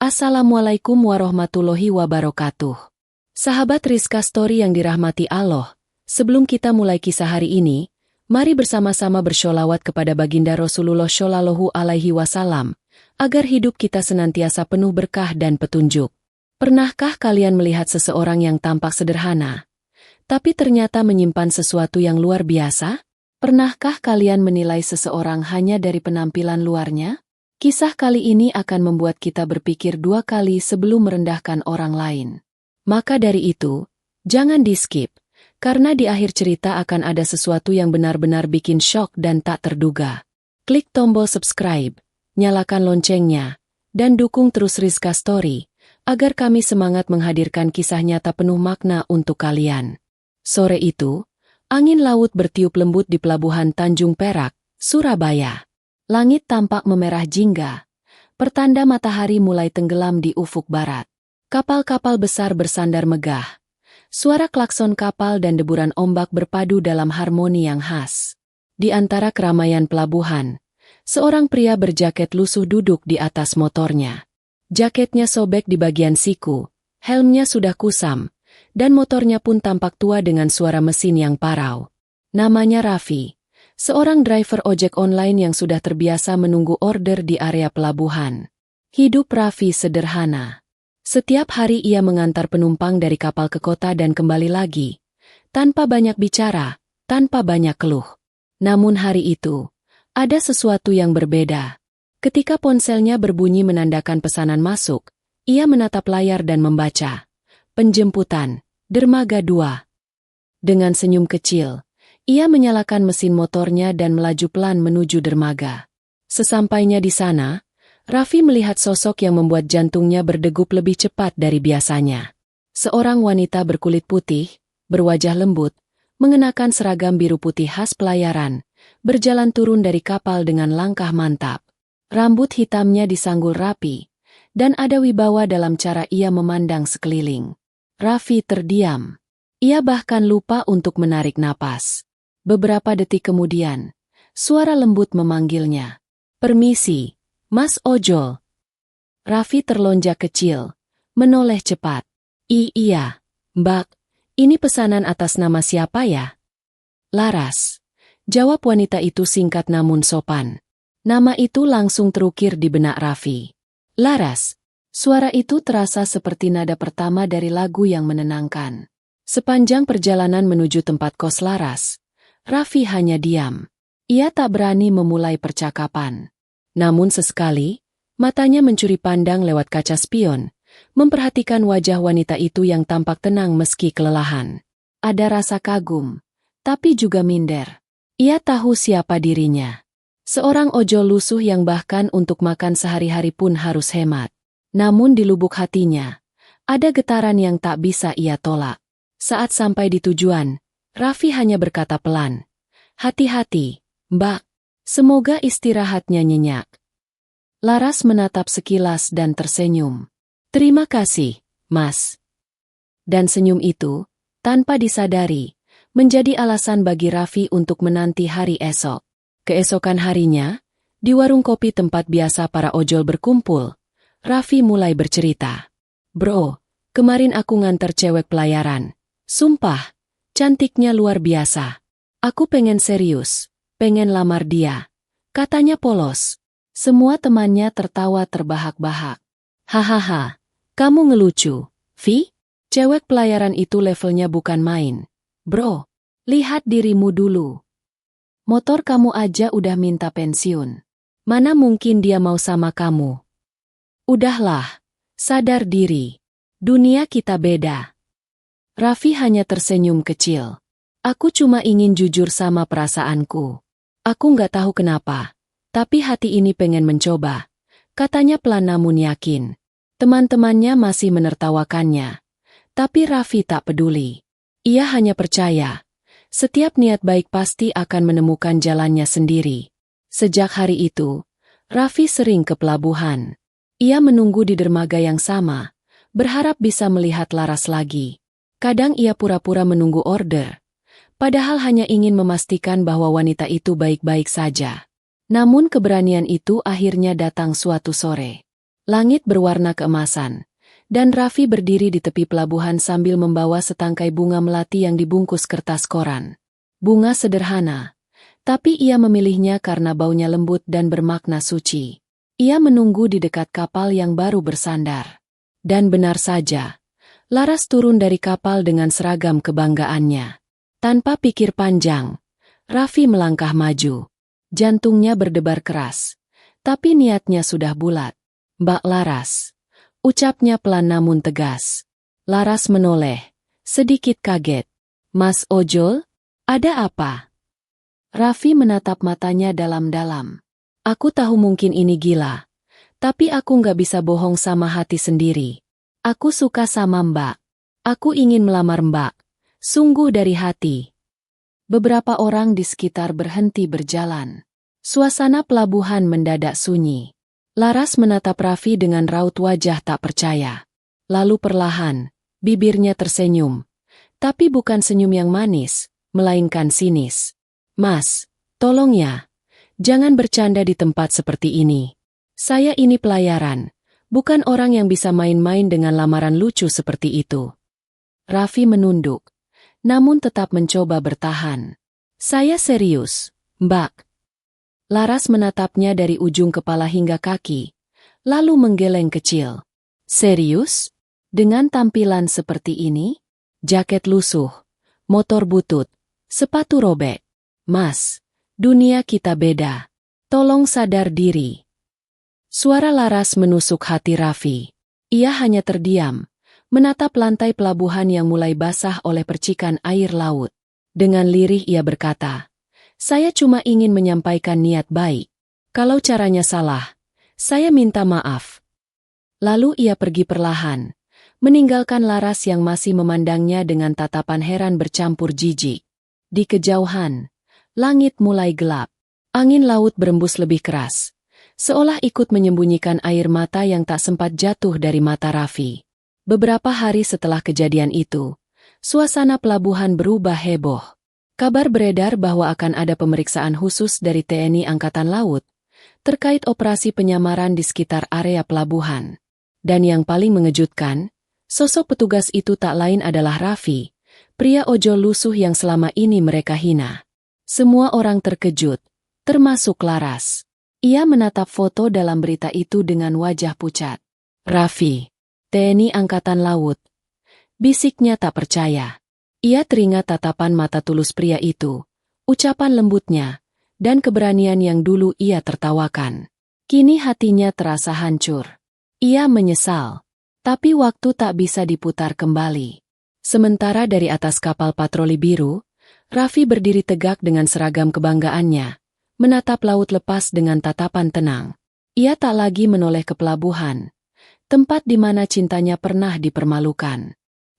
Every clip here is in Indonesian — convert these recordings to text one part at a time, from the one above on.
Assalamualaikum warahmatullahi wabarakatuh. Sahabat Rizka Story yang dirahmati Allah, sebelum kita mulai kisah hari ini, mari bersama-sama bersholawat kepada baginda Rasulullah Shallallahu Alaihi Wasallam, agar hidup kita senantiasa penuh berkah dan petunjuk. Pernahkah kalian melihat seseorang yang tampak sederhana, tapi ternyata menyimpan sesuatu yang luar biasa? Pernahkah kalian menilai seseorang hanya dari penampilan luarnya? Kisah kali ini akan membuat kita berpikir dua kali sebelum merendahkan orang lain. Maka dari itu, jangan di-skip, karena di akhir cerita akan ada sesuatu yang benar-benar bikin syok dan tak terduga. Klik tombol subscribe, nyalakan loncengnya, dan dukung terus Rizka Story, agar kami semangat menghadirkan kisah nyata penuh makna untuk kalian. Sore itu, angin laut bertiup lembut di pelabuhan Tanjung Perak, Surabaya. Langit tampak memerah jingga, pertanda matahari mulai tenggelam di ufuk barat. Kapal-kapal besar bersandar megah. Suara klakson kapal dan deburan ombak berpadu dalam harmoni yang khas. Di antara keramaian pelabuhan, seorang pria berjaket lusuh duduk di atas motornya. Jaketnya sobek di bagian siku, helmnya sudah kusam, dan motornya pun tampak tua dengan suara mesin yang parau. Namanya Raffi. Seorang driver ojek online yang sudah terbiasa menunggu order di area pelabuhan. Hidup Raffi sederhana. Setiap hari ia mengantar penumpang dari kapal ke kota dan kembali lagi. Tanpa banyak bicara, tanpa banyak keluh. Namun hari itu, ada sesuatu yang berbeda. Ketika ponselnya berbunyi menandakan pesanan masuk, ia menatap layar dan membaca. Penjemputan, Dermaga 2. Dengan senyum kecil, ia menyalakan mesin motornya dan melaju pelan menuju dermaga. Sesampainya di sana, Raffi melihat sosok yang membuat jantungnya berdegup lebih cepat dari biasanya. Seorang wanita berkulit putih, berwajah lembut, mengenakan seragam biru putih khas pelayaran, berjalan turun dari kapal dengan langkah mantap. Rambut hitamnya disanggul rapi, dan ada wibawa dalam cara ia memandang sekeliling. Raffi terdiam. Ia bahkan lupa untuk menarik napas. Beberapa detik kemudian, suara lembut memanggilnya. Permisi, Mas Ojol. Raffi terlonjak kecil, menoleh cepat. Iya, Mbak, ini pesanan atas nama siapa ya? Laras. Jawab wanita itu singkat namun sopan. Nama itu langsung terukir di benak Raffi. Laras. Suara itu terasa seperti nada pertama dari lagu yang menenangkan. Sepanjang perjalanan menuju tempat kos Laras, Raffi hanya diam. Ia tak berani memulai percakapan. Namun sesekali, matanya mencuri pandang lewat kaca spion, memperhatikan wajah wanita itu yang tampak tenang meski kelelahan. Ada rasa kagum, tapi juga minder. Ia tahu siapa dirinya. Seorang ojol lusuh yang bahkan untuk makan sehari-hari pun harus hemat. Namun di lubuk hatinya, ada getaran yang tak bisa ia tolak. Saat sampai di tujuan, Raffi hanya berkata pelan, "Hati-hati, Mbak. Semoga istirahatnya nyenyak." Laras menatap sekilas dan tersenyum. "Terima kasih, Mas." Dan senyum itu, tanpa disadari, menjadi alasan bagi Raffi untuk menanti hari esok. Keesokan harinya, di warung kopi tempat biasa para ojol berkumpul, Raffi mulai bercerita. "Bro, kemarin aku nganter cewek pelayaran. Sumpah, cantiknya luar biasa. Aku pengen serius, pengen lamar dia," katanya polos. Semua temannya tertawa terbahak-bahak. "Hahaha, kamu ngelucu, Vi? Cewek pelayaran itu levelnya bukan main. Bro, lihat dirimu dulu. Motor kamu aja udah minta pensiun. Mana mungkin dia mau sama kamu? Udahlah, sadar diri. Dunia kita beda." Raffi hanya tersenyum kecil. "Aku cuma ingin jujur sama perasaanku. Aku nggak tahu kenapa, tapi hati ini pengen mencoba," katanya pelan namun yakin. Teman-temannya masih menertawakannya. Tapi Raffi tak peduli. Ia hanya percaya, setiap niat baik pasti akan menemukan jalannya sendiri. Sejak hari itu, Raffi sering ke pelabuhan. Ia menunggu di dermaga yang sama, berharap bisa melihat Laras lagi. Kadang ia pura-pura menunggu order, padahal hanya ingin memastikan bahwa wanita itu baik-baik saja. Namun keberanian itu akhirnya datang suatu sore. Langit berwarna keemasan, dan Raffi berdiri di tepi pelabuhan sambil membawa setangkai bunga melati yang dibungkus kertas koran. Bunga sederhana, tapi ia memilihnya karena baunya lembut dan bermakna suci. Ia menunggu di dekat kapal yang baru bersandar. Dan benar saja, Laras turun dari kapal dengan seragam kebanggaannya. Tanpa pikir panjang, Raffi melangkah maju. Jantungnya berdebar keras, tapi niatnya sudah bulat. "Mbak Laras," ucapnya pelan namun tegas. Laras menoleh, sedikit kaget. "Mas Ojol, ada apa?" Raffi menatap matanya dalam-dalam. "Aku tahu mungkin ini gila, tapi aku nggak bisa bohong sama hati sendiri. Aku suka sama Mbak. Aku ingin melamar Mbak. Sungguh dari hati." Beberapa orang di sekitar berhenti berjalan. Suasana pelabuhan mendadak sunyi. Laras menatap Raffi dengan raut wajah tak percaya. Lalu perlahan, bibirnya tersenyum. Tapi bukan senyum yang manis, melainkan sinis. "Mas, tolong ya. Jangan bercanda di tempat seperti ini. Saya ini pelayaran, bukan orang yang bisa main-main dengan lamaran lucu seperti itu." Raffi menunduk, namun tetap mencoba bertahan. "Saya serius, Mbak." Laras menatapnya dari ujung kepala hingga kaki, lalu menggeleng kecil. "Serius? Dengan tampilan seperti ini? Jaket lusuh, motor butut, sepatu robek. Mas, dunia kita beda. Tolong sadar diri." Suara Laras menusuk hati Raffi. Ia hanya terdiam, menatap lantai pelabuhan yang mulai basah oleh percikan air laut. Dengan lirih ia berkata, "Saya cuma ingin menyampaikan niat baik. Kalau caranya salah, saya minta maaf." Lalu ia pergi perlahan, meninggalkan Laras yang masih memandangnya dengan tatapan heran bercampur jijik. Di kejauhan, langit mulai gelap. Angin laut berembus lebih keras, seolah ikut menyembunyikan air mata yang tak sempat jatuh dari mata Raffi. Beberapa hari setelah kejadian itu, suasana pelabuhan berubah heboh. Kabar beredar bahwa akan ada pemeriksaan khusus dari TNI Angkatan Laut terkait operasi penyamaran di sekitar area pelabuhan. Dan yang paling mengejutkan, sosok petugas itu tak lain adalah Raffi, pria ojol lusuh yang selama ini mereka hina. Semua orang terkejut, termasuk Laras. Ia menatap foto dalam berita itu dengan wajah pucat. "Raffi, TNI Angkatan Laut," bisiknya tak percaya. Ia teringat tatapan mata tulus pria itu, ucapan lembutnya, dan keberanian yang dulu ia tertawakan. Kini hatinya terasa hancur. Ia menyesal, tapi waktu tak bisa diputar kembali. Sementara dari atas kapal patroli biru, Raffi berdiri tegak dengan seragam kebanggaannya, menatap laut lepas dengan tatapan tenang. Ia tak lagi menoleh ke pelabuhan, tempat di mana cintanya pernah dipermalukan.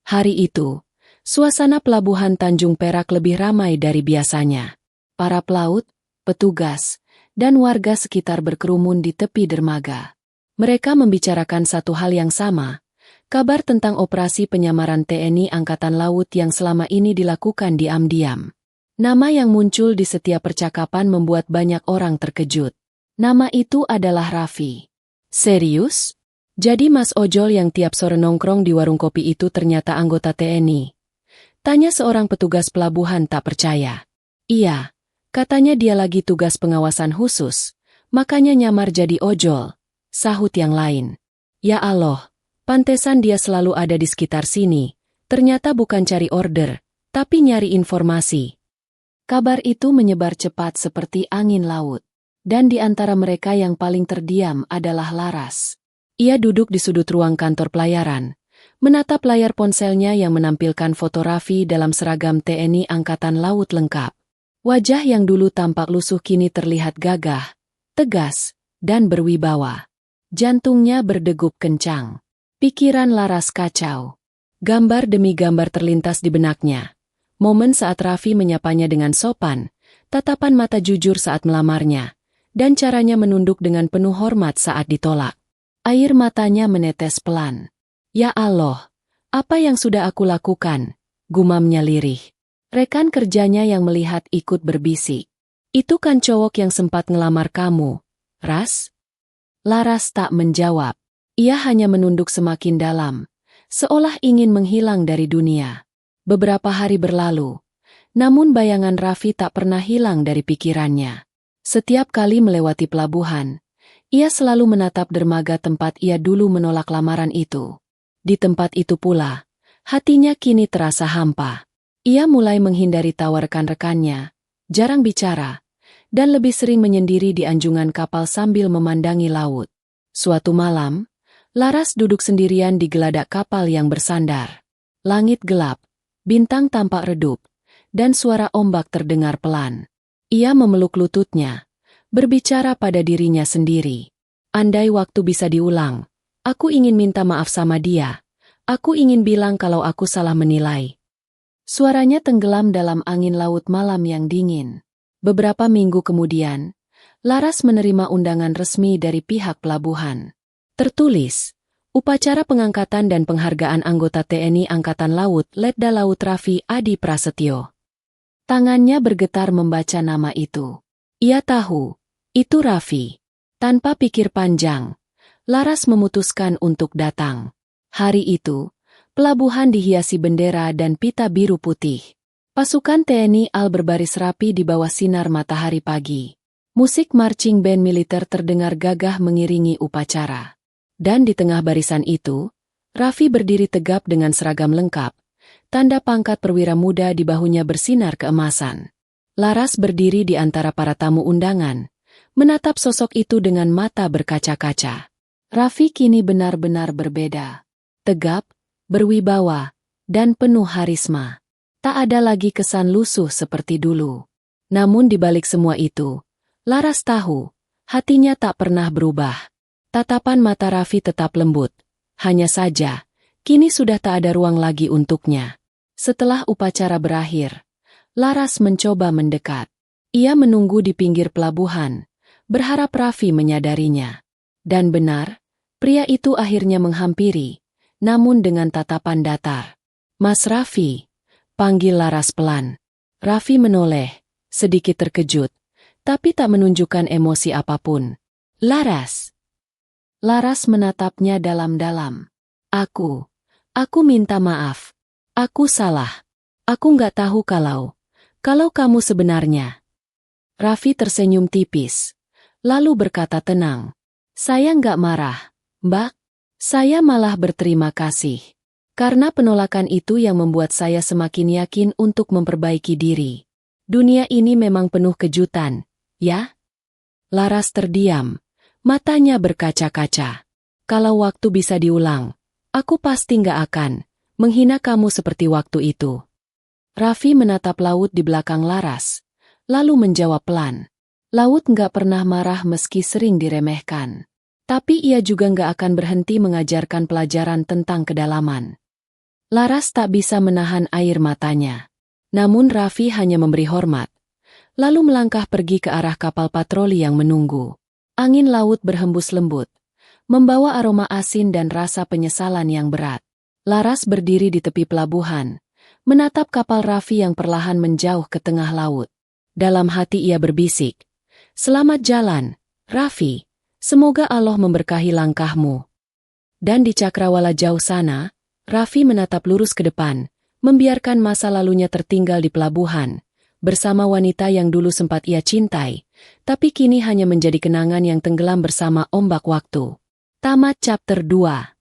Hari itu, suasana pelabuhan Tanjung Perak lebih ramai dari biasanya. Para pelaut, petugas, dan warga sekitar berkerumun di tepi dermaga. Mereka membicarakan satu hal yang sama, kabar tentang operasi penyamaran TNI Angkatan Laut yang selama ini dilakukan diam-diam. Nama yang muncul di setiap percakapan membuat banyak orang terkejut. Nama itu adalah Raffi. "Serius? Jadi Mas Ojol yang tiap sore nongkrong di warung kopi itu ternyata anggota TNI?" tanya seorang petugas pelabuhan tak percaya. "Iya, katanya dia lagi tugas pengawasan khusus, makanya nyamar jadi ojol," sahut yang lain. "Ya Allah, pantesan dia selalu ada di sekitar sini, ternyata bukan cari order, tapi nyari informasi." Kabar itu menyebar cepat seperti angin laut, dan di antara mereka yang paling terdiam adalah Laras. Ia duduk di sudut ruang kantor pelayaran, menatap layar ponselnya yang menampilkan foto Raffi dalam seragam TNI Angkatan Laut lengkap. Wajah yang dulu tampak lusuh kini terlihat gagah, tegas, dan berwibawa. Jantungnya berdegup kencang. Pikiran Laras kacau. Gambar demi gambar terlintas di benaknya. Momen saat Raffi menyapanya dengan sopan, tatapan mata jujur saat melamarnya, dan caranya menunduk dengan penuh hormat saat ditolak. Air matanya menetes pelan. "Ya Allah, apa yang sudah aku lakukan?" gumamnya lirih. Rekan kerjanya yang melihat ikut berbisik. "Itu kan cowok yang sempat ngelamar kamu, Ras?" Laras tak menjawab. Ia hanya menunduk semakin dalam, seolah ingin menghilang dari dunia. Beberapa hari berlalu, namun bayangan Raffi tak pernah hilang dari pikirannya. Setiap kali melewati pelabuhan, ia selalu menatap dermaga tempat ia dulu menolak lamaran itu. Di tempat itu pula, hatinya kini terasa hampa. Ia mulai menghindari tawa rekan-rekannya, jarang bicara, dan lebih sering menyendiri di anjungan kapal sambil memandangi laut. Suatu malam, Laras duduk sendirian di geladak kapal yang bersandar. Langit gelap, bintang tampak redup, dan suara ombak terdengar pelan. Ia memeluk lututnya, berbicara pada dirinya sendiri. Andai waktu bisa diulang, aku ingin minta maaf sama dia. Aku ingin bilang kalau aku salah menilai. Suaranya tenggelam dalam angin laut malam yang dingin. Beberapa minggu kemudian, Laras menerima undangan resmi dari pihak pelabuhan. Tertulis, upacara pengangkatan dan penghargaan anggota TNI Angkatan Laut Letda Laut Raffi Adi Prasetyo. Tangannya bergetar membaca nama itu. Ia tahu, itu Raffi. Tanpa pikir panjang, Laras memutuskan untuk datang. Hari itu, pelabuhan dihiasi bendera dan pita biru putih. Pasukan TNI AL berbaris rapi di bawah sinar matahari pagi. Musik marching band militer terdengar gagah mengiringi upacara. Dan di tengah barisan itu, Raffi berdiri tegap dengan seragam lengkap. Tanda pangkat perwira muda di bahunya bersinar keemasan. Laras berdiri di antara para tamu undangan, menatap sosok itu dengan mata berkaca-kaca. Raffi kini benar-benar berbeda. Tegap, berwibawa, dan penuh harisma. Tak ada lagi kesan lusuh seperti dulu. Namun di balik semua itu, Laras tahu, hatinya tak pernah berubah. Tatapan mata Raffi tetap lembut. Hanya saja, kini sudah tak ada ruang lagi untuknya. Setelah upacara berakhir, Laras mencoba mendekat. Ia menunggu di pinggir pelabuhan, berharap Raffi menyadarinya. Dan benar, pria itu akhirnya menghampiri, namun dengan tatapan datar. "Mas Raffi," panggil Laras pelan. Raffi menoleh, sedikit terkejut, tapi tak menunjukkan emosi apapun. "Laras." Laras menatapnya dalam-dalam. Aku minta maaf. Aku salah. Aku nggak tahu kalau kamu sebenarnya." Raffi tersenyum tipis, lalu berkata tenang, "Saya nggak marah, Mbak. Saya malah berterima kasih. Karena penolakan itu yang membuat saya semakin yakin untuk memperbaiki diri. Dunia ini memang penuh kejutan, ya?" Laras terdiam, matanya berkaca-kaca. "Kalau waktu bisa diulang, aku pasti nggak akan menghina kamu seperti waktu itu." Raffi menatap laut di belakang Laras, lalu menjawab pelan. Laut nggak pernah marah meski sering diremehkan. Tapi ia juga nggak akan berhenti mengajarkan pelajaran tentang kedalaman. Laras tak bisa menahan air matanya. Namun Raffi hanya memberi hormat, lalu melangkah pergi ke arah kapal patroli yang menunggu. Angin laut berhembus lembut, membawa aroma asin dan rasa penyesalan yang berat. Laras berdiri di tepi pelabuhan, menatap kapal Raffi yang perlahan menjauh ke tengah laut. Dalam hati ia berbisik, "Selamat jalan, Raffi. Semoga Allah memberkahi langkahmu." Dan di cakrawala jauh sana, Raffi menatap lurus ke depan, membiarkan masa lalunya tertinggal di pelabuhan, bersama wanita yang dulu sempat ia cintai, tapi kini hanya menjadi kenangan yang tenggelam bersama ombak waktu. Tamat chapter 2.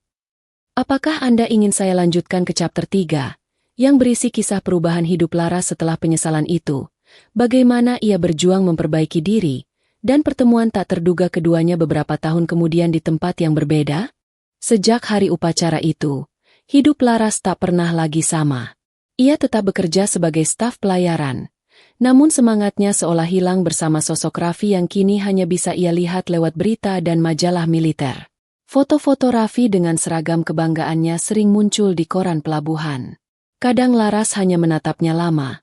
Apakah Anda ingin saya lanjutkan ke chapter 3, yang berisi kisah perubahan hidup Laras setelah penyesalan itu, bagaimana ia berjuang memperbaiki diri, dan pertemuan tak terduga keduanya beberapa tahun kemudian di tempat yang berbeda? Sejak hari upacara itu, hidup Laras tak pernah lagi sama. Ia tetap bekerja sebagai staf pelayaran, namun semangatnya seolah hilang bersama sosok Raffi yang kini hanya bisa ia lihat lewat berita dan majalah militer. Foto-foto Raffi dengan seragam kebanggaannya sering muncul di koran pelabuhan. Kadang Laras hanya menatapnya lama,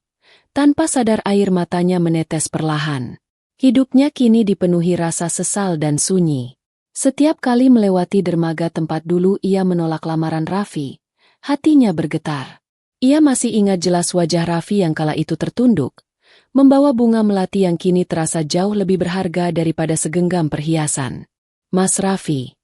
tanpa sadar air matanya menetes perlahan. Hidupnya kini dipenuhi rasa sesal dan sunyi. Setiap kali melewati dermaga tempat dulu ia menolak lamaran Raffi, hatinya bergetar. Ia masih ingat jelas wajah Raffi yang kala itu tertunduk, membawa bunga melati yang kini terasa jauh lebih berharga daripada segenggam perhiasan. "Mas Raffi,"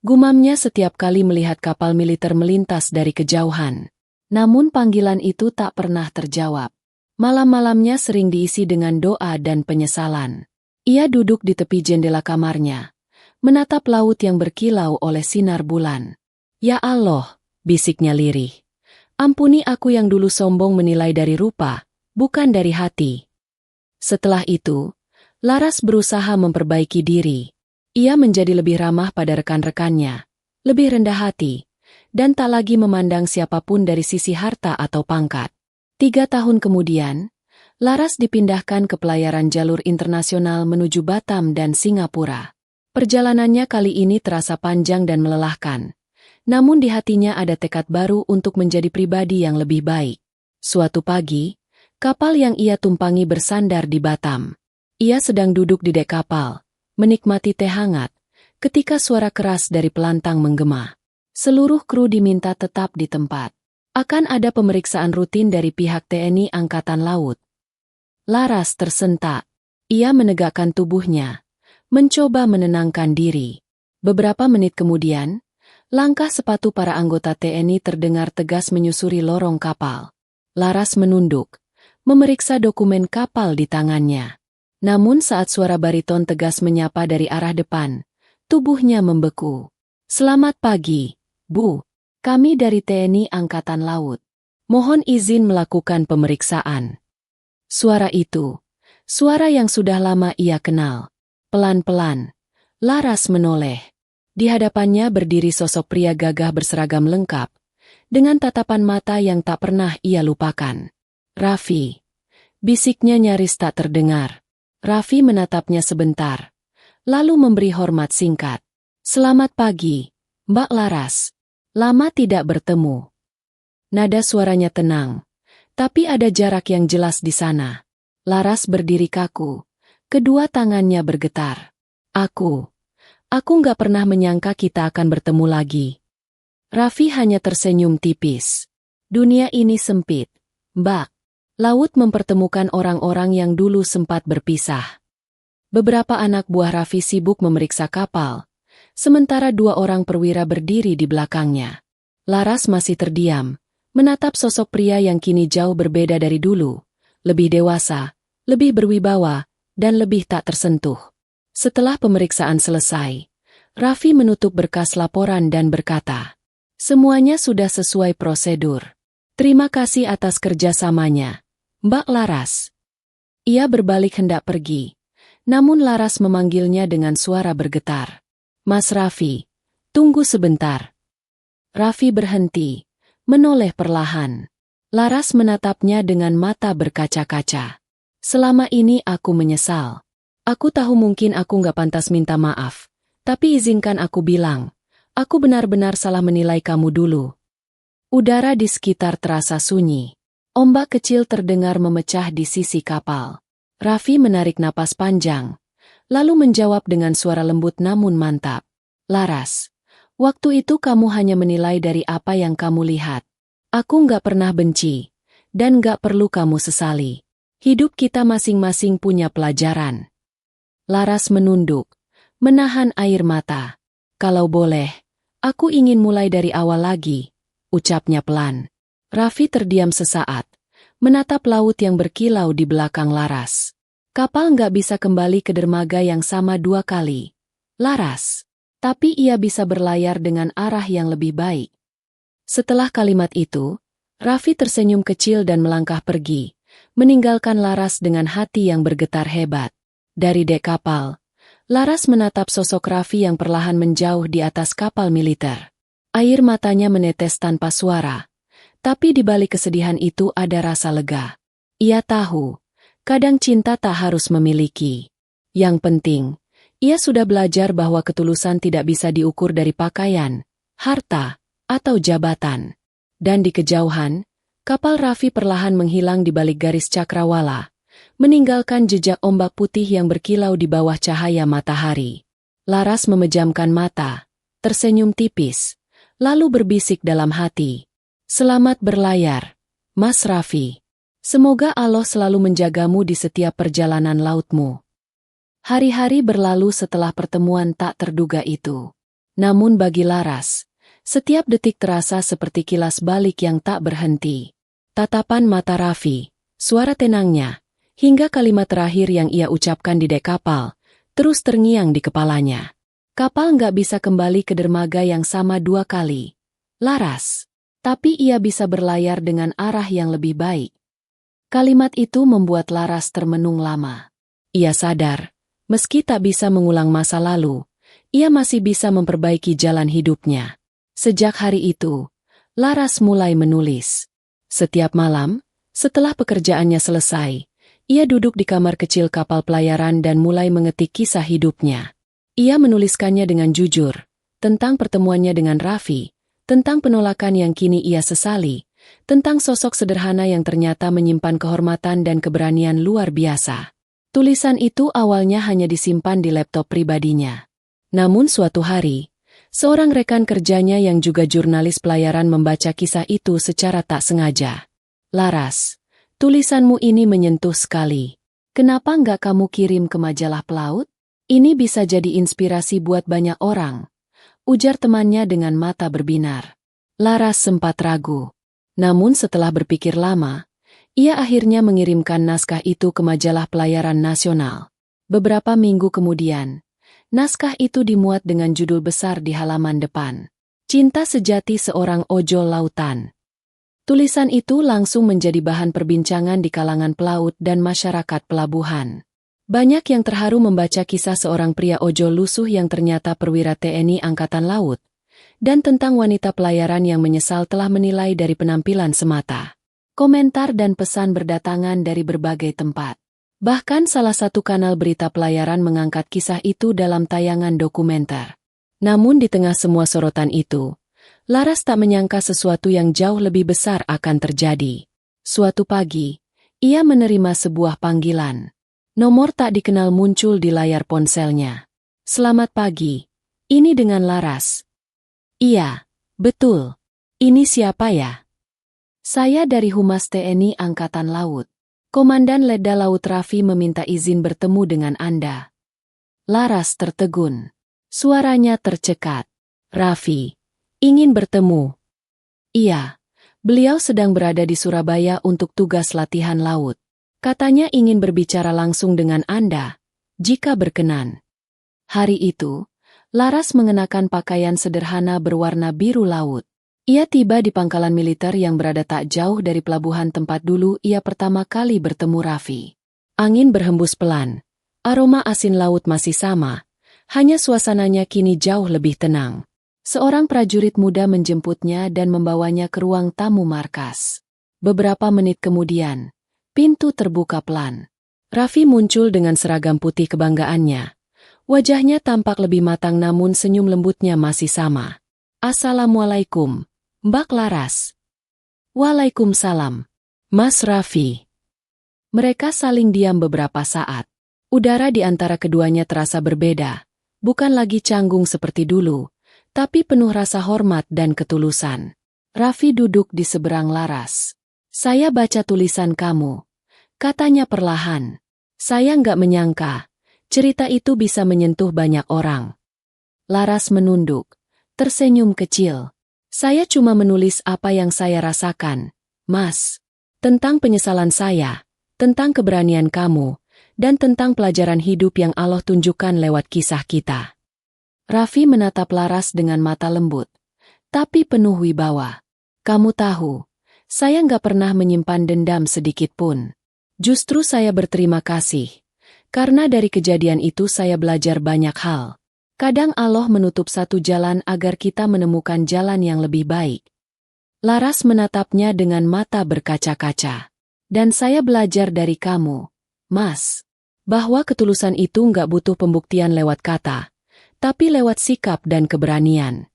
Gumamnya setiap kali melihat kapal militer melintas dari kejauhan. Namun panggilan itu tak pernah terjawab. Malam-malamnya sering diisi dengan doa dan penyesalan. Ia duduk di tepi jendela kamarnya, menatap laut yang berkilau oleh sinar bulan. "Ya Allah," bisiknya lirih. "Ampuni aku yang dulu sombong menilai dari rupa, bukan dari hati." Setelah itu, Laras berusaha memperbaiki diri. Ia menjadi lebih ramah pada rekan-rekannya, lebih rendah hati, dan tak lagi memandang siapapun dari sisi harta atau pangkat. 3 tahun kemudian, Laras dipindahkan ke pelayaran jalur internasional menuju Batam dan Singapura. Perjalanannya kali ini terasa panjang dan melelahkan. Namun di hatinya ada tekad baru untuk menjadi pribadi yang lebih baik. Suatu pagi, kapal yang ia tumpangi bersandar di Batam. Ia sedang duduk di dek kapal, menikmati teh hangat, ketika suara keras dari pelantang menggema. Seluruh kru diminta tetap di tempat. Akan ada pemeriksaan rutin dari pihak TNI Angkatan Laut. Laras tersentak. Ia menegakkan tubuhnya, mencoba menenangkan diri. Beberapa menit kemudian, langkah sepatu para anggota TNI terdengar tegas menyusuri lorong kapal. Laras menunduk, memeriksa dokumen kapal di tangannya. Namun saat suara bariton tegas menyapa dari arah depan, tubuhnya membeku. "Selamat pagi, Bu. Kami dari TNI Angkatan Laut. Mohon izin melakukan pemeriksaan." Suara itu, suara yang sudah lama ia kenal. Pelan-pelan, Laras menoleh. Di hadapannya berdiri sosok pria gagah berseragam lengkap, dengan tatapan mata yang tak pernah ia lupakan. "Raffi," bisiknya nyaris tak terdengar. Raffi menatapnya sebentar, lalu memberi hormat singkat. "Selamat pagi, Mbak Laras. Lama tidak bertemu." Nada suaranya tenang, tapi ada jarak yang jelas di sana. Laras berdiri kaku, kedua tangannya bergetar. Aku nggak pernah menyangka kita akan bertemu lagi." Raffi hanya tersenyum tipis. "Dunia ini sempit, Mbak. Laut mempertemukan orang-orang yang dulu sempat berpisah." Beberapa anak buah Raffi sibuk memeriksa kapal, sementara 2 orang perwira berdiri di belakangnya. Laras masih terdiam, menatap sosok pria yang kini jauh berbeda dari dulu, lebih dewasa, lebih berwibawa, dan lebih tak tersentuh. Setelah pemeriksaan selesai, Raffi menutup berkas laporan dan berkata, "Semuanya sudah sesuai prosedur. Terima kasih atas kerjasamanya, Mbak Laras." Ia berbalik hendak pergi, namun Laras memanggilnya dengan suara bergetar. "Mas Raffi, tunggu sebentar." Raffi berhenti, menoleh perlahan. Laras menatapnya dengan mata berkaca-kaca. "Selama ini aku menyesal. Aku tahu mungkin aku nggak pantas minta maaf, tapi izinkan aku bilang, aku benar-benar salah menilai kamu dulu." Udara di sekitar terasa sunyi. Ombak kecil terdengar memecah di sisi kapal. Raffi menarik napas panjang, lalu menjawab dengan suara lembut namun mantap. "Laras, waktu itu kamu hanya menilai dari apa yang kamu lihat. Aku nggak pernah benci, dan nggak perlu kamu sesali. Hidup kita masing-masing punya pelajaran." Laras menunduk, menahan air mata. "Kalau boleh, aku ingin mulai dari awal lagi," ucapnya pelan. Raffi terdiam sesaat, menatap laut yang berkilau di belakang Laras. Kapal nggak bisa kembali ke dermaga yang sama 2 kali, Laras. Tapi ia bisa berlayar dengan arah yang lebih baik. Setelah kalimat itu, Raffi tersenyum kecil dan melangkah pergi, meninggalkan Laras dengan hati yang bergetar hebat. Dari dek kapal, Laras menatap sosok Raffi yang perlahan menjauh di atas kapal militer. Air matanya menetes tanpa suara. Tapi di balik kesedihan itu ada rasa lega. Ia tahu, kadang cinta tak harus memiliki. Yang penting, ia sudah belajar bahwa ketulusan tidak bisa diukur dari pakaian, harta, atau jabatan. Dan di kejauhan, kapal Raffi perlahan menghilang di balik garis cakrawala, meninggalkan jejak ombak putih yang berkilau di bawah cahaya matahari. Laras memejamkan mata, tersenyum tipis, lalu berbisik dalam hati. "Selamat berlayar, Mas Raffi. Semoga Allah selalu menjagamu di setiap perjalanan lautmu." Hari-hari berlalu setelah pertemuan tak terduga itu. Namun bagi Laras, setiap detik terasa seperti kilas balik yang tak berhenti. Tatapan mata Raffi, suara tenangnya, hingga kalimat terakhir yang ia ucapkan di dek kapal, terus terngiang di kepalanya. Kapal nggak bisa kembali ke dermaga yang sama 2 kali. Laras. Tapi ia bisa berlayar dengan arah yang lebih baik. Kalimat itu membuat Laras termenung lama. Ia sadar, meski tak bisa mengulang masa lalu, ia masih bisa memperbaiki jalan hidupnya. Sejak hari itu, Laras mulai menulis. Setiap malam, setelah pekerjaannya selesai, ia duduk di kamar kecil kapal pelayaran dan mulai mengetik kisah hidupnya. Ia menuliskannya dengan jujur, tentang pertemuannya dengan Raffi, tentang penolakan yang kini ia sesali, tentang sosok sederhana yang ternyata menyimpan kehormatan dan keberanian luar biasa. Tulisan itu awalnya hanya disimpan di laptop pribadinya. Namun suatu hari, seorang rekan kerjanya yang juga jurnalis pelayaran membaca kisah itu secara tak sengaja. Laras, tulisanmu ini menyentuh sekali. Kenapa nggak kamu kirim ke majalah pelaut? Ini bisa jadi inspirasi buat banyak orang, ujar temannya dengan mata berbinar. Laras sempat ragu. Namun setelah berpikir lama, ia akhirnya mengirimkan naskah itu ke majalah pelayaran nasional. Beberapa minggu kemudian, naskah itu dimuat dengan judul besar di halaman depan. Cinta Sejati Seorang Ojol Lautan. Tulisan itu langsung menjadi bahan perbincangan di kalangan pelaut dan masyarakat pelabuhan. Banyak yang terharu membaca kisah seorang pria ojol lusuh yang ternyata perwira TNI Angkatan Laut, dan tentang wanita pelayaran yang menyesal telah menilai dari penampilan semata. Komentar dan pesan berdatangan dari berbagai tempat. Bahkan salah satu kanal berita pelayaran mengangkat kisah itu dalam tayangan dokumenter. Namun di tengah semua sorotan itu, Laras tak menyangka sesuatu yang jauh lebih besar akan terjadi. Suatu pagi, ia menerima sebuah panggilan. Nomor tak dikenal muncul di layar ponselnya. Selamat pagi, ini dengan Laras. Iya, betul. Ini siapa ya? Saya dari Humas TNI Angkatan Laut. Komandan Leda Laut Raffi meminta izin bertemu dengan Anda. Laras tertegun. Suaranya tercekat. Raffi, ingin bertemu? Iya, beliau sedang berada di Surabaya untuk tugas latihan laut. Katanya ingin berbicara langsung dengan Anda, jika berkenan. Hari itu, Laras mengenakan pakaian sederhana berwarna biru laut. Ia tiba di pangkalan militer yang berada tak jauh dari pelabuhan tempat dulu ia pertama kali bertemu Raffi. Angin berhembus pelan, aroma asin laut masih sama, hanya suasananya kini jauh lebih tenang. Seorang prajurit muda menjemputnya dan membawanya ke ruang tamu markas. Beberapa menit kemudian, pintu terbuka pelan. Raffi muncul dengan seragam putih kebanggaannya. Wajahnya tampak lebih matang namun senyum lembutnya masih sama. Assalamualaikum, Mbak Laras. Waalaikumsalam, Mas Raffi. Mereka saling diam beberapa saat. Udara di antara keduanya terasa berbeda. Bukan lagi canggung seperti dulu, tapi penuh rasa hormat dan ketulusan. Raffi duduk di seberang Laras. Saya baca tulisan kamu, katanya perlahan. Saya nggak menyangka, cerita itu bisa menyentuh banyak orang. Laras menunduk, tersenyum kecil. Saya cuma menulis apa yang saya rasakan, Mas. Tentang penyesalan saya, tentang keberanian kamu, dan tentang pelajaran hidup yang Allah tunjukkan lewat kisah kita. Raffi menatap Laras dengan mata lembut, tapi penuh wibawa. Kamu tahu, saya nggak pernah menyimpan dendam sedikit pun. Justru saya berterima kasih, karena dari kejadian itu saya belajar banyak hal. Kadang Allah menutup satu jalan agar kita menemukan jalan yang lebih baik. Laras menatapnya dengan mata berkaca-kaca. Dan saya belajar dari kamu, Mas, bahwa ketulusan itu nggak butuh pembuktian lewat kata, tapi lewat sikap dan keberanian.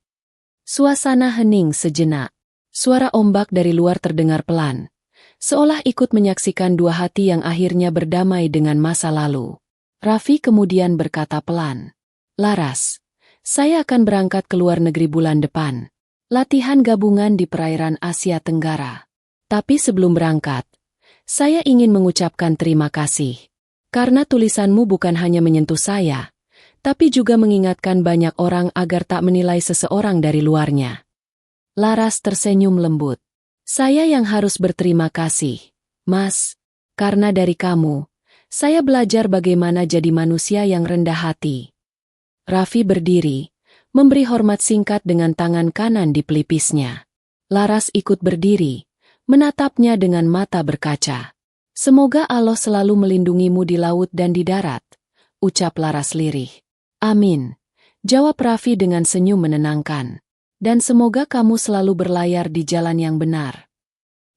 Suasana hening sejenak. Suara ombak dari luar terdengar pelan, seolah ikut menyaksikan dua hati yang akhirnya berdamai dengan masa lalu. Raffi kemudian berkata pelan, Laras, saya akan berangkat ke luar negeri bulan depan. Latihan gabungan di perairan Asia Tenggara. Tapi sebelum berangkat, saya ingin mengucapkan terima kasih. Karena tulisanmu bukan hanya menyentuh saya, tapi juga mengingatkan banyak orang agar tak menilai seseorang dari luarnya. Laras tersenyum lembut. Saya yang harus berterima kasih, Mas. Karena dari kamu, saya belajar bagaimana jadi manusia yang rendah hati. Raffi berdiri, memberi hormat singkat dengan tangan kanan di pelipisnya. Laras ikut berdiri, menatapnya dengan mata berkaca. Semoga Allah selalu melindungimu di laut dan di darat, ucap Laras lirih. Amin, jawab Raffi dengan senyum menenangkan. Dan semoga kamu selalu berlayar di jalan yang benar.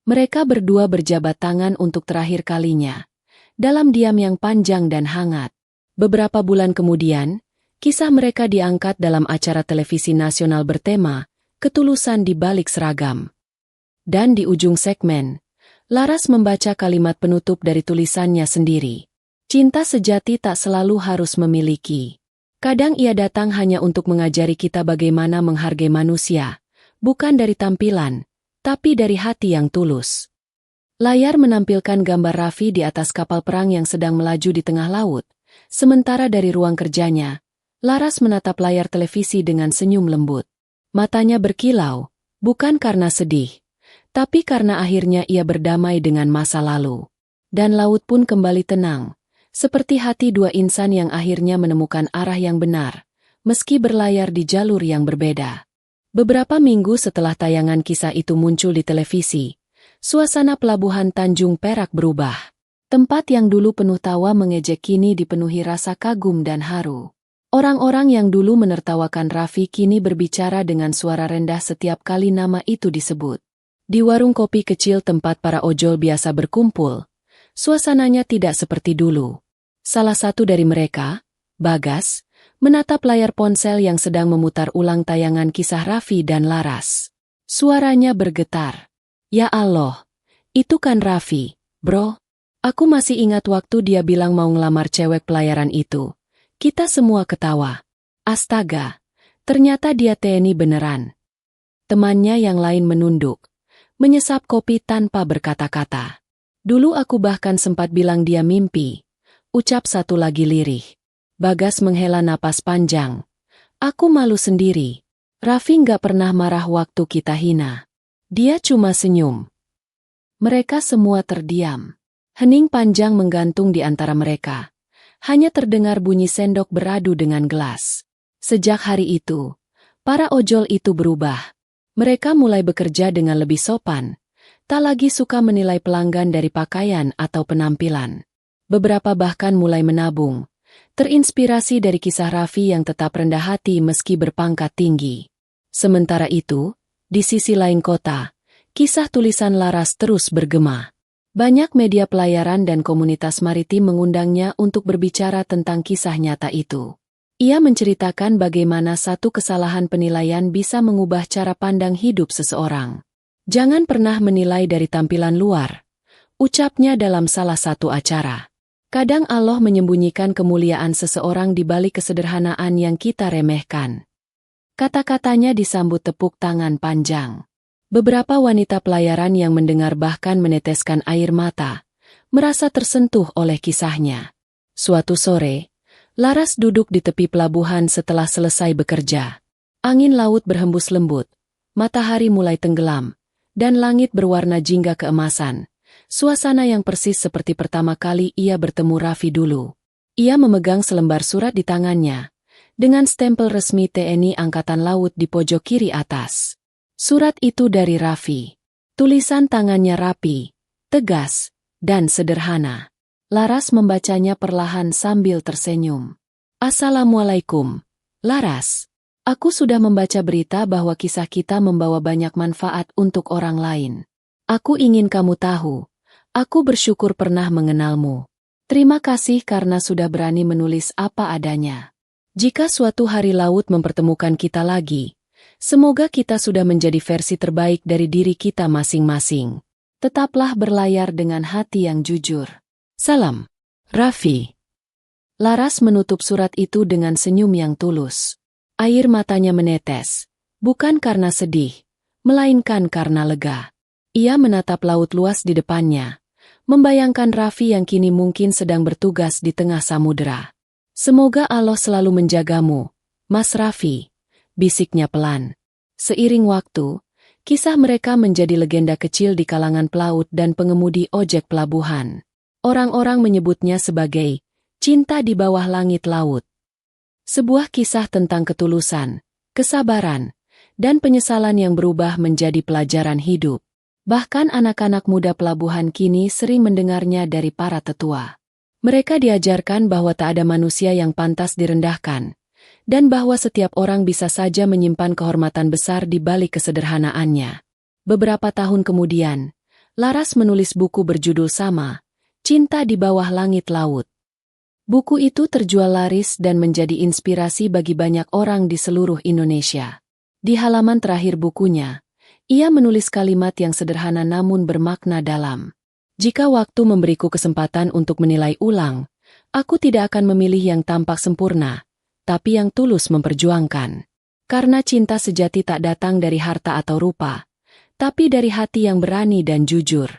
Mereka berdua berjabat tangan untuk terakhir kalinya, dalam diam yang panjang dan hangat. Beberapa bulan kemudian, kisah mereka diangkat dalam acara televisi nasional bertema, Ketulusan di Balik Seragam. Dan di ujung segmen, Laras membaca kalimat penutup dari tulisannya sendiri. Cinta sejati tak selalu harus memiliki. Kadang ia datang hanya untuk mengajari kita bagaimana menghargai manusia, bukan dari tampilan, tapi dari hati yang tulus. Layar menampilkan gambar Raffi di atas kapal perang yang sedang melaju di tengah laut, sementara dari ruang kerjanya, Laras menatap layar televisi dengan senyum lembut. Matanya berkilau, bukan karena sedih, tapi karena akhirnya ia berdamai dengan masa lalu. Dan laut pun kembali tenang, seperti hati dua insan yang akhirnya menemukan arah yang benar, meski berlayar di jalur yang berbeda. Beberapa minggu setelah tayangan kisah itu muncul di televisi, suasana pelabuhan Tanjung Perak berubah. Tempat yang dulu penuh tawa mengejek kini dipenuhi rasa kagum dan haru. Orang-orang yang dulu menertawakan Raffi kini berbicara dengan suara rendah setiap kali nama itu disebut. Di warung kopi kecil tempat para ojol biasa berkumpul, suasananya tidak seperti dulu. Salah satu dari mereka, Bagas, menatap layar ponsel yang sedang memutar ulang tayangan kisah Raffi dan Laras. Suaranya bergetar. Ya Allah, itu kan Raffi, bro. Aku masih ingat waktu dia bilang mau ngelamar cewek pelayaran itu. Kita semua ketawa. Astaga, ternyata dia TNI beneran. Temannya yang lain menunduk, menyesap kopi tanpa berkata-kata. Dulu aku bahkan sempat bilang dia mimpi, ucap satu lagi lirih. Bagas menghela napas panjang. Aku malu sendiri. Raffi nggak pernah marah waktu kita hina. Dia cuma senyum. Mereka semua terdiam. Hening panjang menggantung di antara mereka. Hanya terdengar bunyi sendok beradu dengan gelas. Sejak hari itu, para ojol itu berubah. Mereka mulai bekerja dengan lebih sopan, tak lagi suka menilai pelanggan dari pakaian atau penampilan. Beberapa bahkan mulai menabung, terinspirasi dari kisah Raffi yang tetap rendah hati meski berpangkat tinggi. Sementara itu, di sisi lain kota, kisah tulisan Laras terus bergema. Banyak media pelayaran dan komunitas maritim mengundangnya untuk berbicara tentang kisah nyata itu. Ia menceritakan bagaimana satu kesalahan penilaian bisa mengubah cara pandang hidup seseorang. Jangan pernah menilai dari tampilan luar, ucapnya dalam salah satu acara. Kadang Allah menyembunyikan kemuliaan seseorang di balik kesederhanaan yang kita remehkan. Kata-katanya disambut tepuk tangan panjang. Beberapa wanita pelayaran yang mendengar bahkan meneteskan air mata, merasa tersentuh oleh kisahnya. Suatu sore, Laras duduk di tepi pelabuhan setelah selesai bekerja. Angin laut berhembus lembut, matahari mulai tenggelam, dan langit berwarna jingga keemasan. Suasana yang persis seperti pertama kali ia bertemu Raffi dulu. Ia memegang selembar surat di tangannya, dengan stempel resmi TNI Angkatan Laut di pojok kiri atas. Surat itu dari Raffi. Tulisan tangannya rapi, tegas, dan sederhana. Laras membacanya perlahan sambil tersenyum. Assalamualaikum, Laras. Aku sudah membaca berita bahwa kisah kita membawa banyak manfaat untuk orang lain. Aku ingin kamu tahu, aku bersyukur pernah mengenalmu. Terima kasih karena sudah berani menulis apa adanya. Jika suatu hari laut mempertemukan kita lagi, semoga kita sudah menjadi versi terbaik dari diri kita masing-masing. Tetaplah berlayar dengan hati yang jujur. Salam, Raffi. Laras menutup surat itu dengan senyum yang tulus. Air matanya menetes, bukan karena sedih, melainkan karena lega. Ia menatap laut luas di depannya, membayangkan Raffi yang kini mungkin sedang bertugas di tengah samudera. Semoga Allah selalu menjagamu, Mas Raffi, bisiknya pelan. Seiring waktu, kisah mereka menjadi legenda kecil di kalangan pelaut dan pengemudi ojek pelabuhan. Orang-orang menyebutnya sebagai cinta di bawah langit laut. Sebuah kisah tentang ketulusan, kesabaran, dan penyesalan yang berubah menjadi pelajaran hidup. Bahkan anak-anak muda pelabuhan kini sering mendengarnya dari para tetua. Mereka diajarkan bahwa tak ada manusia yang pantas direndahkan, dan bahwa setiap orang bisa saja menyimpan kehormatan besar di balik kesederhanaannya. Beberapa tahun kemudian, Laras menulis buku berjudul sama, Cinta di Bawah Langit Laut. Buku itu terjual laris dan menjadi inspirasi bagi banyak orang di seluruh Indonesia. Di halaman terakhir bukunya, ia menulis kalimat yang sederhana namun bermakna dalam. Jika waktu memberiku kesempatan untuk menilai ulang, aku tidak akan memilih yang tampak sempurna, tapi yang tulus memperjuangkan. Karena cinta sejati tak datang dari harta atau rupa, tapi dari hati yang berani dan jujur.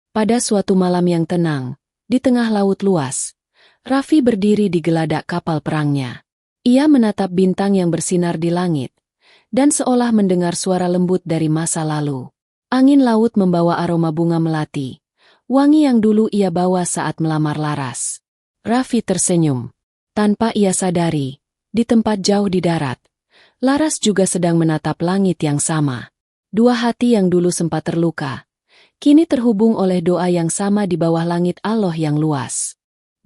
Pada suatu malam yang tenang, di tengah laut luas, Raffi berdiri di geladak kapal perangnya. Ia menatap bintang yang bersinar di langit, dan seolah mendengar suara lembut dari masa lalu. Angin laut membawa aroma bunga melati, wangi yang dulu ia bawa saat melamar Laras. Raffi tersenyum. Tanpa ia sadari, di tempat jauh di darat, Laras juga sedang menatap langit yang sama. Dua hati yang dulu sempat terluka, kini terhubung oleh doa yang sama di bawah langit Allah yang luas.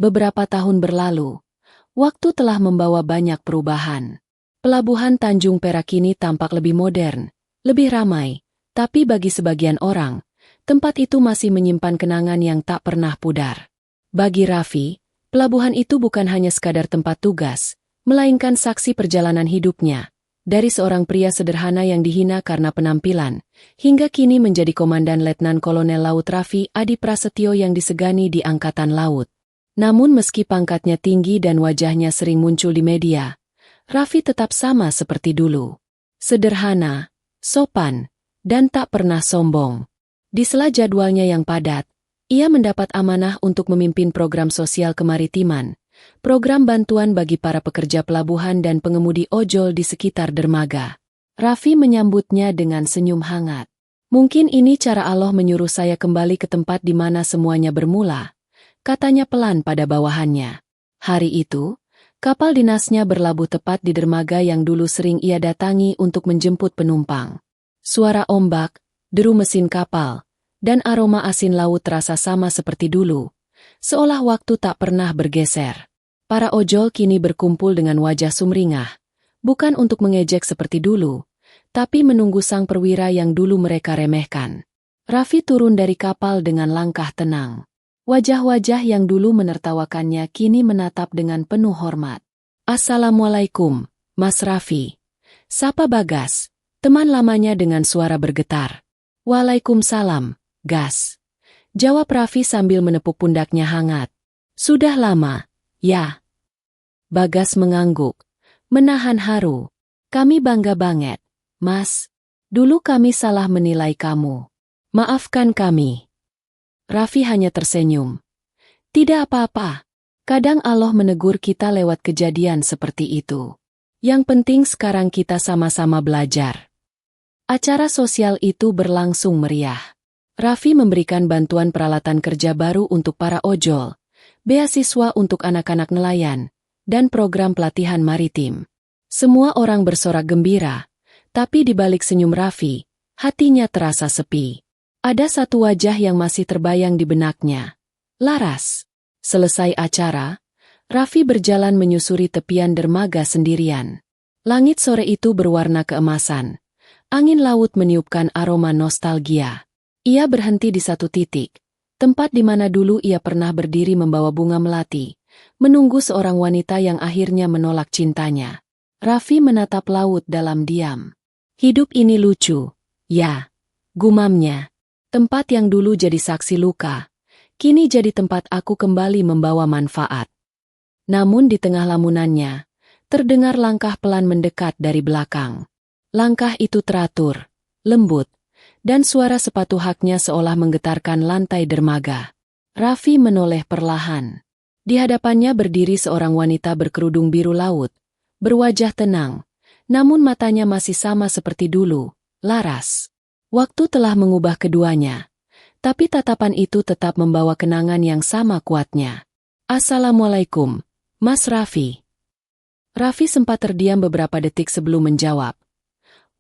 Beberapa tahun berlalu, waktu telah membawa banyak perubahan. Pelabuhan Tanjung Perak kini tampak lebih modern, lebih ramai, tapi bagi sebagian orang, tempat itu masih menyimpan kenangan yang tak pernah pudar. Bagi Raffi, pelabuhan itu bukan hanya sekadar tempat tugas, melainkan saksi perjalanan hidupnya. Dari seorang pria sederhana yang dihina karena penampilan, hingga kini menjadi Komandan Letnan Kolonel Laut Raffi Adi Prasetyo yang disegani di Angkatan Laut. Namun meski pangkatnya tinggi dan wajahnya sering muncul di media, Raffi tetap sama seperti dulu. Sederhana, sopan, dan tak pernah sombong. Di sela jadwalnya yang padat, ia mendapat amanah untuk memimpin program sosial kemaritiman, program bantuan bagi para pekerja pelabuhan dan pengemudi ojol di sekitar dermaga. Raffi menyambutnya dengan senyum hangat. Mungkin ini cara Allah menyuruh saya kembali ke tempat di mana semuanya bermula, katanya pelan pada bawahannya. Hari itu, kapal dinasnya berlabuh tepat di dermaga yang dulu sering ia datangi untuk menjemput penumpang. Suara ombak, deru mesin kapal, dan aroma asin laut terasa sama seperti dulu, seolah waktu tak pernah bergeser. Para ojol kini berkumpul dengan wajah sumringah, bukan untuk mengejek seperti dulu, tapi menunggu sang perwira yang dulu mereka remehkan. Raffi turun dari kapal dengan langkah tenang. Wajah-wajah yang dulu menertawakannya kini menatap dengan penuh hormat. "Assalamualaikum, Mas Raffi," sapa Bagas, teman lamanya dengan suara bergetar. "Waalaikumsalam, Gas," jawab Raffi sambil menepuk pundaknya hangat. "Sudah lama, ya?" Bagas mengangguk, menahan haru. "Kami bangga banget, Mas. Dulu kami salah menilai kamu. Maafkan kami." Raffi hanya tersenyum. "Tidak apa-apa. Kadang Allah menegur kita lewat kejadian seperti itu. Yang penting sekarang kita sama-sama belajar." Acara sosial itu berlangsung meriah. Raffi memberikan bantuan peralatan kerja baru untuk para ojol, beasiswa untuk anak-anak nelayan, dan program pelatihan maritim. Semua orang bersorak gembira, tapi di balik senyum Raffi, hatinya terasa sepi. Ada satu wajah yang masih terbayang di benaknya. Laras. Selesai acara, Raffi berjalan menyusuri tepian dermaga sendirian. Langit sore itu berwarna keemasan. Angin laut meniupkan aroma nostalgia. Ia berhenti di satu titik, tempat di mana dulu ia pernah berdiri membawa bunga melati, menunggu seorang wanita yang akhirnya menolak cintanya. Raffi menatap laut dalam diam. "Hidup ini lucu, ya," gumamnya. "Tempat yang dulu jadi saksi luka, kini jadi tempat aku kembali membawa manfaat." Namun di tengah lamunannya, terdengar langkah pelan mendekat dari belakang. Langkah itu teratur, lembut, dan suara sepatu haknya seolah menggetarkan lantai dermaga. Raffi menoleh perlahan. Di hadapannya berdiri seorang wanita berkerudung biru laut, berwajah tenang, namun matanya masih sama seperti dulu, Laras. Waktu telah mengubah keduanya, tapi tatapan itu tetap membawa kenangan yang sama kuatnya. Assalamualaikum, Mas Raffi. Raffi sempat terdiam beberapa detik sebelum menjawab.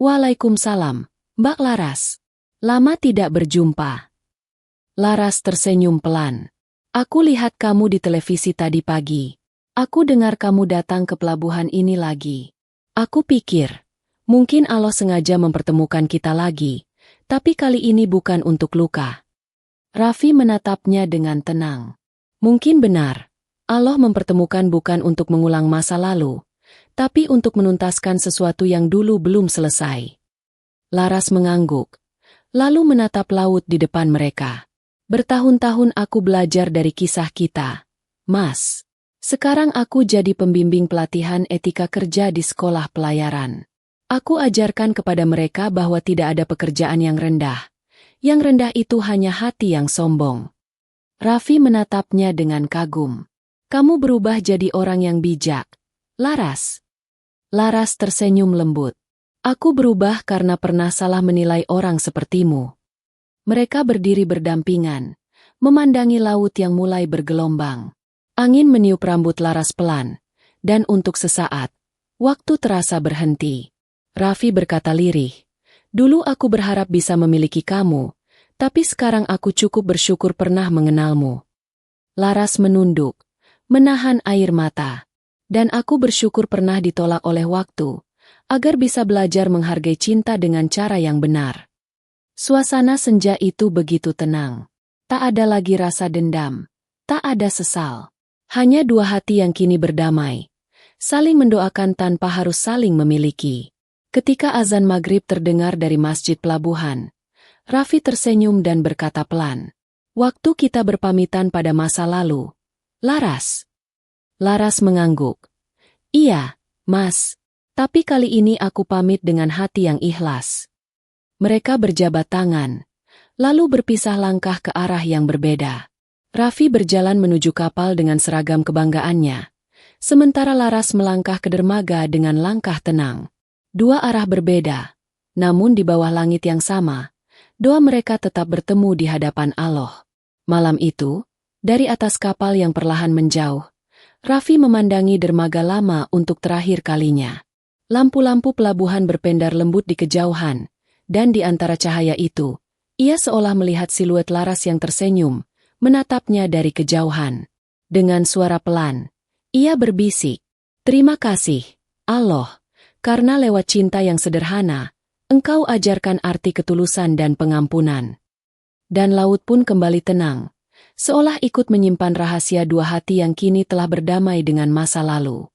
Waalaikumsalam, Mbak Laras. Lama tidak berjumpa. Laras tersenyum pelan. Aku lihat kamu di televisi tadi pagi. Aku dengar kamu datang ke pelabuhan ini lagi. Aku pikir, mungkin Allah sengaja mempertemukan kita lagi, tapi kali ini bukan untuk luka. Raffi menatapnya dengan tenang. Mungkin benar, Allah mempertemukan bukan untuk mengulang masa lalu, tapi untuk menuntaskan sesuatu yang dulu belum selesai. Laras mengangguk, lalu menatap laut di depan mereka. Bertahun-tahun aku belajar dari kisah kita, Mas. Sekarang aku jadi pembimbing pelatihan etika kerja di sekolah pelayaran. Aku ajarkan kepada mereka bahwa tidak ada pekerjaan yang rendah. Yang rendah itu hanya hati yang sombong. Raffi menatapnya dengan kagum. Kamu berubah jadi orang yang bijak, Laras. Laras tersenyum lembut. Aku berubah karena pernah salah menilai orang sepertimu. Mereka berdiri berdampingan, memandangi laut yang mulai bergelombang. Angin meniup rambut Laras pelan, dan untuk sesaat, waktu terasa berhenti. Raffi berkata lirih, dulu aku berharap bisa memiliki kamu, tapi sekarang aku cukup bersyukur pernah mengenalmu. Laras menunduk, menahan air mata, dan aku bersyukur pernah ditolak oleh waktu, agar bisa belajar menghargai cinta dengan cara yang benar. Suasana senja itu begitu tenang. Tak ada lagi rasa dendam, tak ada sesal. Hanya dua hati yang kini berdamai, saling mendoakan tanpa harus saling memiliki. Ketika azan maghrib terdengar dari masjid pelabuhan, Raffi tersenyum dan berkata pelan, waktu kita berpamitan pada masa lalu, Laras. Laras mengangguk. Iya, Mas, tapi kali ini aku pamit dengan hati yang ikhlas. Mereka berjabat tangan, lalu berpisah langkah ke arah yang berbeda. Raffi berjalan menuju kapal dengan seragam kebanggaannya, sementara Laras melangkah ke dermaga dengan langkah tenang. Dua arah berbeda, namun di bawah langit yang sama, doa mereka tetap bertemu di hadapan Allah. Malam itu, dari atas kapal yang perlahan menjauh, Raffi memandangi dermaga lama untuk terakhir kalinya. Lampu-lampu pelabuhan berpendar lembut di kejauhan, dan di antara cahaya itu, ia seolah melihat siluet Laras yang tersenyum, menatapnya dari kejauhan. Dengan suara pelan, ia berbisik, terima kasih, Allah, karena lewat cinta yang sederhana, Engkau ajarkan arti ketulusan dan pengampunan. Dan laut pun kembali tenang, seolah ikut menyimpan rahasia dua hati yang kini telah berdamai dengan masa lalu.